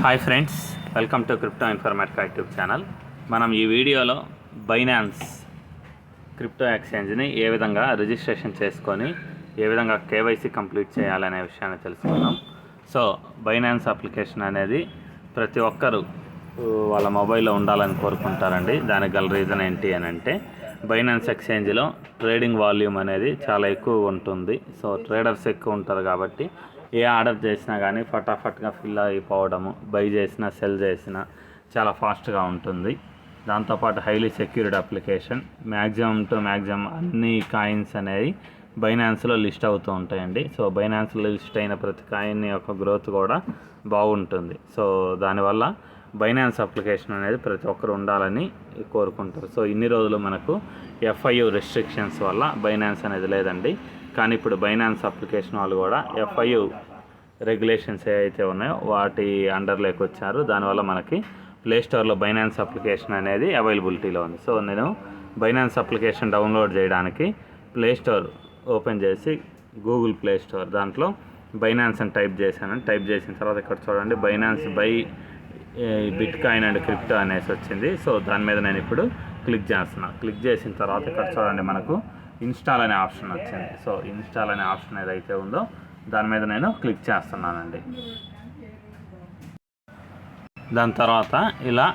Hi friends, welcome to crypto Informatica YouTube channel. మనం ఈ వీడియోలో బైనాన్స్ క్రిప్టో ఎక్స్చేంజ్ని ఏ విధంగా రిజిస్ట్రేషన్ చేసుకొని ఏ విధంగా కేవైసీ కంప్లీట్ చేయాలనే విషయాన్ని తెలుసుకుందాం. సో బైనాన్స్ అప్లికేషన్ అనేది ప్రతి ఒక్కరు వాళ్ళ మొబైల్లో ఉండాలని కోరుకుంటారండి. దానికి గల రీజన్ ఏంటి అని అంటే బైనాన్స్ ఎక్స్చేంజ్లో ట్రేడింగ్ వాల్యూమ్ అనేది చాలా ఎక్కువ ఉంటుంది. సో ట్రేడర్స్ ఎక్కువ ఉంటారు కాబట్టి ఏ ఆర్డర్ చేసినా కానీ ఫటాఫట్గా ఫిల్ అయిపోవడము, బై చేసినా సెల్ చేసినా చాలా ఫాస్ట్గా ఉంటుంది. దాంతోపాటు highly secured application. Maximum to maximum అన్ని కాయిన్స్ అనేవి బైనాన్స్లో లిస్ట్ అవుతూ ఉంటాయండి. సో బైనాన్స్లో లిస్ట్ అయిన ప్రతి కాయిన్ యొక్క గ్రోత్ కూడా బాగుంటుంది. సో దానివల్ల బైనాన్స్ అప్లికేషన్ అనేది ప్రతి ఒక్కరు ఉండాలని కోరుకుంటారు. సో ఇన్ని రోజులు మనకు ఎఫ్ఐయు రెస్ట్రిక్షన్స్ వల్ల బైనాన్స్ అనేది లేదండి. కానీ ఇప్పుడు బైనాన్స్ అప్లికేషన్ వాళ్ళు కూడా ఎఫ్ఐయు రెగ్యులేషన్స్ ఏవైతే ఉన్నాయో వాటి అండర్లోకి వచ్చారు. దానివల్ల మనకి ప్లేస్టోర్లో బైనాన్స్ అప్లికేషన్ అనేది అవైలబిలిటీలో ఉంది. సో నేను బైనాన్స్ అప్లికేషన్ డౌన్లోడ్ చేయడానికి ప్లేస్టోర్ ఓపెన్ చేసి గూగుల్ ప్లేస్టోర్ దాంట్లో బైనాన్స్ అని టైప్ చేశాను. టైప్ చేసిన తర్వాత ఇక్కడ చూడండి Binance by bit coin and crypto అనేసి వచ్చింది. సో దాని మీద నేను ఇప్పుడు క్లిక్ చేస్తున్నాను. క్లిక్ చేసిన తర్వాత ఇక్కడ చూడండి మనకు ఇన్స్టాల్ అనే ఆప్షన్ వచ్చింది. సో ఇన్స్టాల్ అనే ఆప్షన్ ఏదైతే ఉందో దాని మీద నేను క్లిక్ చేస్తున్నానండి. దాని తర్వాత ఇలా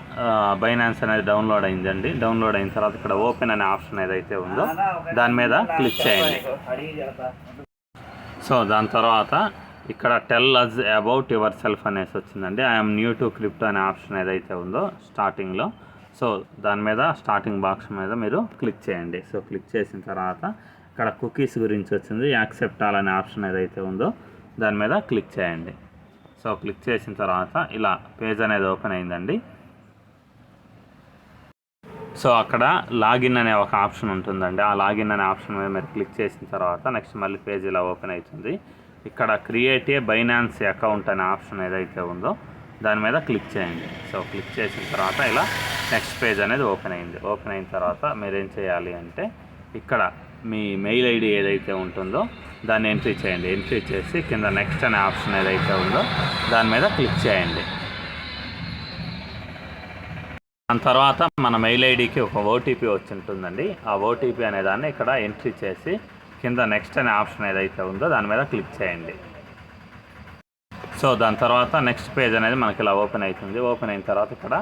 బైనాన్స్ అనేది డౌన్లోడ్ అయిందండి. డౌన్లోడ్ అయిన తర్వాత ఇక్కడ ఓపెన్ అనే ఆప్షన్ ఏదైతే ఉందో దాని మీద క్లిక్ చేయండి. సో దాని తర్వాత ఇక్కడ tell us about yourself అనేసి వచ్చిందండి. ఐఎమ్ న్యూ టు క్రిప్టో అనే ఆప్షన్ ఏదైతే ఉందో స్టార్టింగ్లో, సో దాని మీద స్టార్టింగ్ బాక్స్ మీద మీరు క్లిక్ చేయండి. సో క్లిక్ చేసిన తర్వాత ఇక్కడ కుకీస్ గురించి వచ్చింది. యాక్సెప్ట్ ఆల్ అనే ఆప్షన్ ఏదైతే ఉందో దాని మీద క్లిక్ చేయండి. సో క్లిక్ చేసిన తర్వాత ఇలా పేజ్ అనేది ఓపెన్ అయిందండి. సో అక్కడ లాగిన్ అనే ఒక ఆప్షన్ ఉంటుందండి. ఆ లాగిన్ అనే ఆప్షన్ మీద మీరు క్లిక్ చేసిన తర్వాత నెక్స్ట్ మళ్ళీ పేజ్ ఇలా ఓపెన్ అవుతుంది. ఇక్కడ క్రియేట్ ఏ బైనాన్స్ అకౌంట్ అనే ఆప్షన్ ఏదైతే ఉందో దాని మీద క్లిక్ చేయండి. సో క్లిక్ చేసిన తర్వాత ఇలా నెక్స్ట్ పేజ్ అనేది ఓపెన్ అయింది. ఓపెన్ అయిన తర్వాత మీరు ఏం చేయాలి అంటే ఇక్కడ మీ మెయిల్ ఐడి ఏదైతే ఉంటుందో దాన్ని ఎంట్రీ చేయండి. ఎంట్రీ చేసి కింద నెక్స్ట్ అనే ఆప్షన్ ఏదైతే ఉందో దాని మీద క్లిక్ చేయండి. దాని తర్వాత మన మెయిల్ ఐడికి ఒక ఓటీపీ వచ్చి ఉంటుందండి. ఆ ఓటీపీ అనే దాన్ని ఇక్కడ ఎంట్రీ చేసి కింద నెక్స్ట్ అనే ఆప్షన్ ఏదైతే ఉందో దాని మీద క్లిక్ చేయండి. సో దాని తర్వాత నెక్స్ట్ పేజ్ అనేది మనకి ఇలా ఓపెన్ అవుతుంది. ఓపెన్ అయిన తర్వాత ఇక్కడ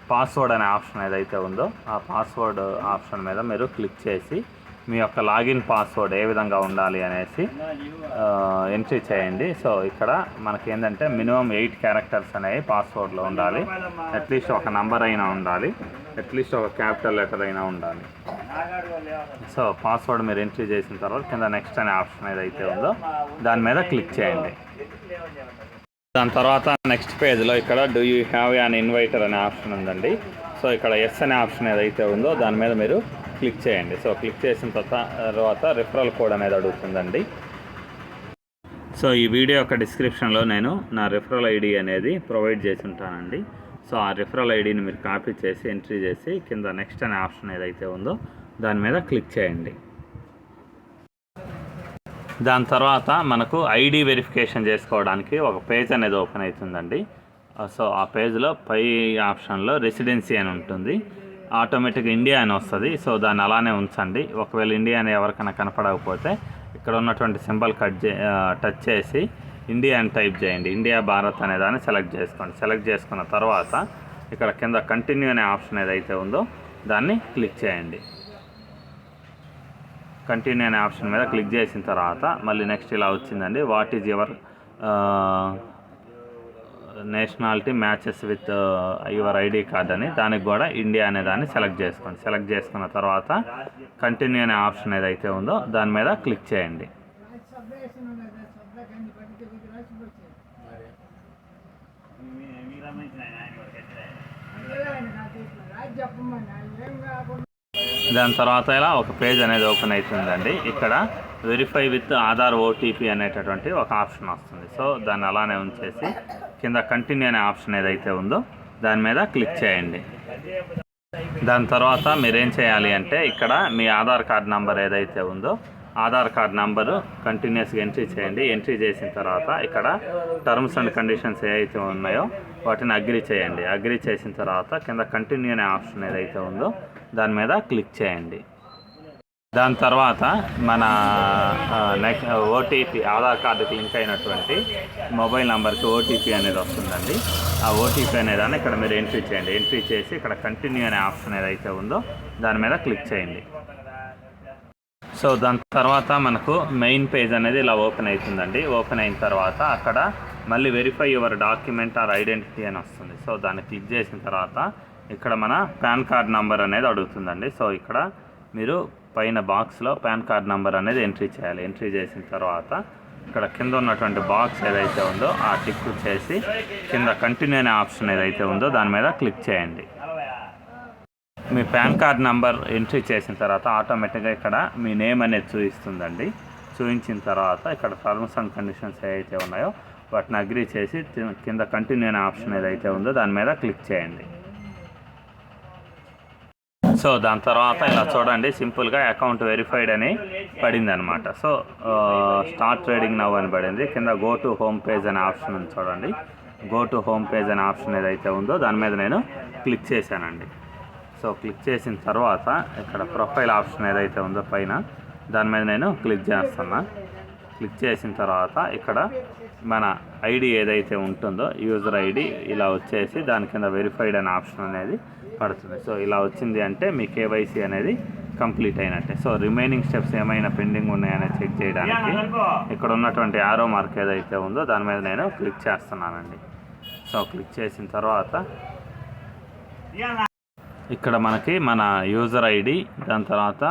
పాస్వర్డ్ అనే ఆప్షన్ ఏదైతే ఉందో ఆ పాస్వర్డ్ ఆప్షన్ మీద మీరు క్లిక్ చేసి మీ యొక్క లాగిన్ పాస్వర్డ్ ఏ విధంగా ఉండాలి అనేసి ఎంట్రీ చేయండి. సో ఇక్కడ మనకి ఏంటంటే మినిమం 8 క్యారెక్టర్స్ అనేవి పాస్వర్డ్లో ఉండాలి. అట్లీస్ట్ ఒక నంబర్ అయినా ఉండాలి, అట్లీస్ట్ ఒక క్యాపిటల్ లెటర్ అయినా ఉండాలి. సో పాస్వర్డ్ మీరు ఎంట్రీ చేసిన తర్వాత కింద నెక్స్ట్ అనే ఆప్షన్ ఏదైతే ఉందో దాని మీద క్లిక్ చేయండి. దాని తర్వాత నెక్స్ట్ పేజ్లో ఇక్కడ do you have an invite her అనే ఆప్షన్ ఉందండి. సో ఇక్కడ ఎస్ అనే ఆప్షన్ ఏదైతే ఉందో దాని మీద మీరు క్లిక్ చేయండి. సో క్లిక్ చేసిన తర్వాత రిఫరల్ కోడ్ అనేది అడుగుతుందండి. సో ఈ వీడియో యొక్క డిస్క్రిప్షన్లో నేను నా రిఫరల్ ఐడి అనేది ప్రొవైడ్ చేసి ఉంటానండి. సో ఆ రిఫరల్ ఐడిని మీరు కాపీ చేసి ఎంట్రీ చేసి కింద నెక్స్ట్ అనే ఆప్షన్ ఏదైతే ఉందో దాని మీద క్లిక్ చేయండి. దాని తర్వాత మనకు ఐడి వెరిఫికేషన్ చేసుకోవడానికి ఒక పేజ్ అనేది ఓపెన్ అవుతుందండి. సో ఆ పేజ్లో పై ఆప్షన్లో రెసిడెన్సీ అని ఉంటుంది. ఆటోమేటిక్గా ఇండియా అని వస్తుంది. సో దాన్ని అలానే ఉంచండి. ఒకవేళ ఇండియా అని ఎవరికైనా కనపడకపోతే ఇక్కడ ఉన్నటువంటి సింబల్ టచ్ చేసి ఇండియా అని టైప్ చేయండి. ఇండియా భారత్ అనే దాన్ని సెలెక్ట్ చేసుకోండి. సెలెక్ట్ చేసుకున్న తర్వాత ఇక్కడ కింద కంటిన్యూ అనే ఆప్షన్ ఏదైతే ఉందో దాన్ని క్లిక్ చేయండి. కంటిన్యూ అనే ఆప్షన్ మీద క్లిక్ చేసిన తర్వాత మళ్ళీ నెక్స్ట్ ఇలా వచ్చిందండి. What is your nationality matches with your ID card అని, దానికి కూడా ఇండియా అనే దాన్ని సెలెక్ట్ చేసుకోండి. సెలెక్ట్ చేసుకున్న తర్వాత కంటిన్యూ అనే ఆప్షన్ ఏదైతే ఉందో దాని మీద క్లిక్ చేయండి. దాని తర్వాత ఇలా ఒక పేజ్ అనేది ఓపెన్ అవుతుందండి. ఇక్కడ వెరిఫై విత్ ఆధార్ ఓటీపీ అనేటటువంటి ఒక ఆప్షన్ వస్తుంది. సో దాన్ని అలానే ఉంచేసి కింద కంటిన్యూ అనే ఆప్షన్ ఏదైతే ఉందో దాని మీద క్లిక్ చేయండి. దాని తర్వాత మీరేం చేయాలి అంటే ఇక్కడ మీ ఆధార్ కార్డ్ నెంబర్ ఏదైతే ఉందో ఆధార్ కార్డ్ నంబరు కంటిన్యూస్గా ఎంట్రీ చేయండి. ఎంట్రీ చేసిన తర్వాత ఇక్కడ టర్మ్స్ అండ్ కండిషన్స్ ఏవైతే ఉన్నాయో వాటిని అగ్రీ చేయండి. అగ్రీ చేసిన తర్వాత కింద కంటిన్యూ అనే ఆప్షన్ ఏదైతే ఉందో దాని మీద క్లిక్ చేయండి. దాని తర్వాత మన నెక్స్ట్ ఓటీపీ, ఆధార్ కార్డుకి లింక్ అయినటువంటి మొబైల్ నెంబర్కి ఓటీపీ అనేది వస్తుందండి. ఆ ఓటీపీ అనేదాన్ని ఇక్కడ మీరు ఎంట్రీ చేయండి. ఎంట్రీ చేసి ఇక్కడ కంటిన్యూ అనే ఆప్షన్ ఏదైతే ఉందో దాని మీద క్లిక్ చేయండి. సో దాని తర్వాత మనకు మెయిన్ పేజ్ అనేది ఇలా ఓపెన్ అవుతుందండి. ఓపెన్ అయిన తర్వాత అక్కడ మళ్ళీ verify your document are identity అని వస్తుంది. సో దాన్ని క్లిక్ చేసిన తర్వాత ఇక్కడ మన పాన్ కార్డ్ నెంబర్ అనేది అడుగుతుందండి. సో ఇక్కడ మీరు పైన బాక్స్లో పాన్ కార్డ్ నెంబర్ అనేది ఎంట్రీ చేయాలి. ఎంట్రీ చేసిన తర్వాత ఇక్కడ కింద ఉన్నటువంటి బాక్స్ ఏదైతే ఉందో ఆ టిక్ చేసి కింద కంటిన్యూ అనే ఆప్షన్ ఏదైతే ఉందో దాని మీద క్లిక్ చేయండి. మీ పాన్ కార్డ్ నెంబర్ ఎంట్రీ చేసిన తర్వాత ఆటోమేటిక్గా ఇక్కడ మీ నేమ్ అనేది చూపిస్తుందండి. చూపించిన తర్వాత ఇక్కడ టర్మ్స్ అండ్ కండిషన్స్ ఏవైతే ఉన్నాయో వాటిని అగ్రీ చేసి కింద కంటిన్యూ అనే ఆప్షన్ ఏదైతే ఉందో దాని మీద క్లిక్ చేయండి. సో దాని తర్వాత ఇలా చూడండి, సింపుల్గా అకౌంట్ వెరిఫైడ్ అని పడింది అనమాట. సో స్టార్ట్ ట్రేడింగ్ నవ్ అని పడింది. కింద గో టు హోమ్ పేజ్ అనే ఆప్షన్ ఉంది చూడండి. గో టు హోమ్ పేజ్ అనే ఆప్షన్ ఏదైతే ఉందో దాని మీద నేను క్లిక్ చేశానండి. సో క్లిక్ చేసిన తర్వాత ఇక్కడ ప్రొఫైల్ ఆప్షన్ ఏదైతే ఉందో పైన దాని మీద నేను క్లిక్ చేస్తున్నా. క్లిక్ చేసిన తర్వాత ఇక్కడ మన ఐడి ఏదైతే ఉంటుందో యూజర్ ఐడి ఇలా వచ్చేసి దాని కింద వెరిఫైడ్ అనే ఆప్షన్ అనేది పడుతుంది. సో ఇలా వచ్చింది అంటే మీ కేవైసీ అనేది కంప్లీట్ అయినట్టే. సో రిమైనింగ్ స్టెప్స్ ఏమైనా పెండింగ్ ఉన్నాయని చెక్ చేయడానికి ఇక్కడ ఉన్నటువంటి యారో మార్క్ ఏదైతే ఉందో దాని మీద నేను క్లిక్ చేస్తున్నానండి. సో క్లిక్ చేసిన తర్వాత ఇక్కడ మనకి మన యూజర్ ఐడి దాని తర్వాత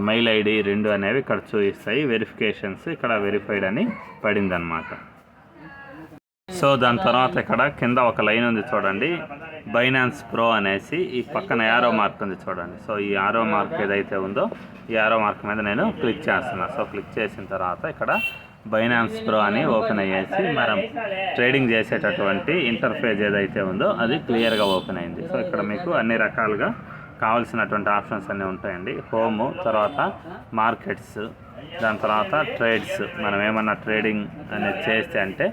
మెయిల్ ఐడి రెండు అనేవి ఇక్కడ చూపిస్తాయి. వెరిఫికేషన్స్ ఇక్కడ వెరిఫైడ్ అని పడిందనమాట. సో దాని తర్వాత ఇక్కడ కింద ఒక లైన్ ఉంది చూడండి, బైనాన్స్ ప్రో అనేసి. ఈ పక్కన యారో మార్క్ ఉంది చూడండి. సో ఈ యారో మార్క్ ఏదైతే ఉందో ఈ యారో మార్క్ మీద నేను క్లిక్ చేస్తున్నా. సో క్లిక్ చేసిన తర్వాత ఇక్కడ బైనాన్స్ ప్రో అని ఓపెన్ అయ్యేసి మనం ట్రేడింగ్ చేసేటటువంటి ఇంటర్ఫేస్ ఏదైతే ఉందో అది క్లియర్గా ఓపెన్ అయింది. సో ఇక్కడ మీకు అన్ని రకాలుగా కావాల్సినటువంటి ఆప్షన్స్ అన్నీ ఉంటాయండి. హోము, తర్వాత మార్కెట్స్, దాని తర్వాత ట్రేడ్స్. మనం ఏమన్నా ట్రేడింగ్ అనేది చేస్తే అంటే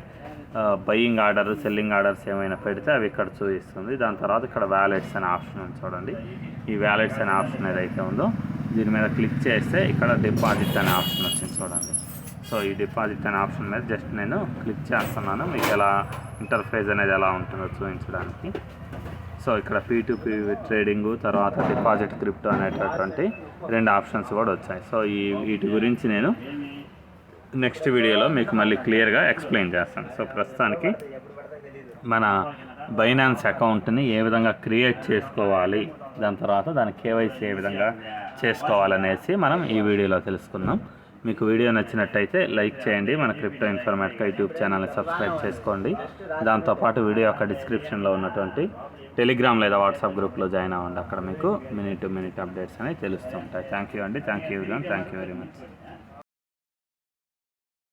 బయింగ్ ఆర్డర్, సెల్లింగ్ ఆర్డర్స్ ఏమైనా పెడితే అవి ఇక్కడ చూపిస్తుంది. దాని తర్వాత ఇక్కడ వ్యాలెట్స్ అనే ఆప్షన్ ఉంది చూడండి. ఈ వ్యాలెట్స్ అనే ఆప్షన్ ఏదైతే ఉందో దీని మీద క్లిక్ చేస్తే ఇక్కడ డిపాజిట్ అనే ఆప్షన్ వచ్చింది చూడండి. సో ఈ డిపాజిట్ అనే ఆప్షన్ మీద జస్ట్ నేను క్లిక్ చేస్తున్నాను, మీకు ఎలా ఇంటర్ఫేస్ అనేది ఎలా ఉంటుందో చూపించడానికి. సో ఇక్కడ P2P ట్రేడింగు, తర్వాత డిపాజిట్ క్రిప్టో అనేటటువంటి రెండు ఆప్షన్స్ కూడా వచ్చాయి. సో వీటి గురించి నేను నెక్స్ట్ వీడియోలో మీకు మళ్ళీ క్లియర్గా ఎక్స్ప్లెయిన్ చేస్తాను. సో ప్రస్తుతానికి మన బైనాన్స్ అకౌంట్ని ఏ విధంగా క్రియేట్ చేసుకోవాలి, దాని తర్వాత దాని కేవైసీ ఏ విధంగా చేసుకోవాలనేసి మనం ఈ వీడియోలో తెలుసుకుందాం. మీకు వీడియో నచ్చినట్టయితే లైక్ చేయండి, మన క్రిప్టో ఇన్ఫర్మేటికా యూట్యూబ్ ఛానల్ని సబ్స్క్రైబ్ చేసుకోండి. దాంతోపాటు వీడియో యొక్క డిస్క్రిప్షన్లో ఉన్నటువంటి టెలిగ్రామ్ లేదా వాట్సాప్ గ్రూప్లో జాయిన్ అవ్వండి. అక్కడ మీకు మినిట్ టు మినిట్ అప్డేట్స్ అనేవి తెలుస్తుంటాయి. థ్యాంక్ యూ అండి. Thank you everyone. Thank you very much.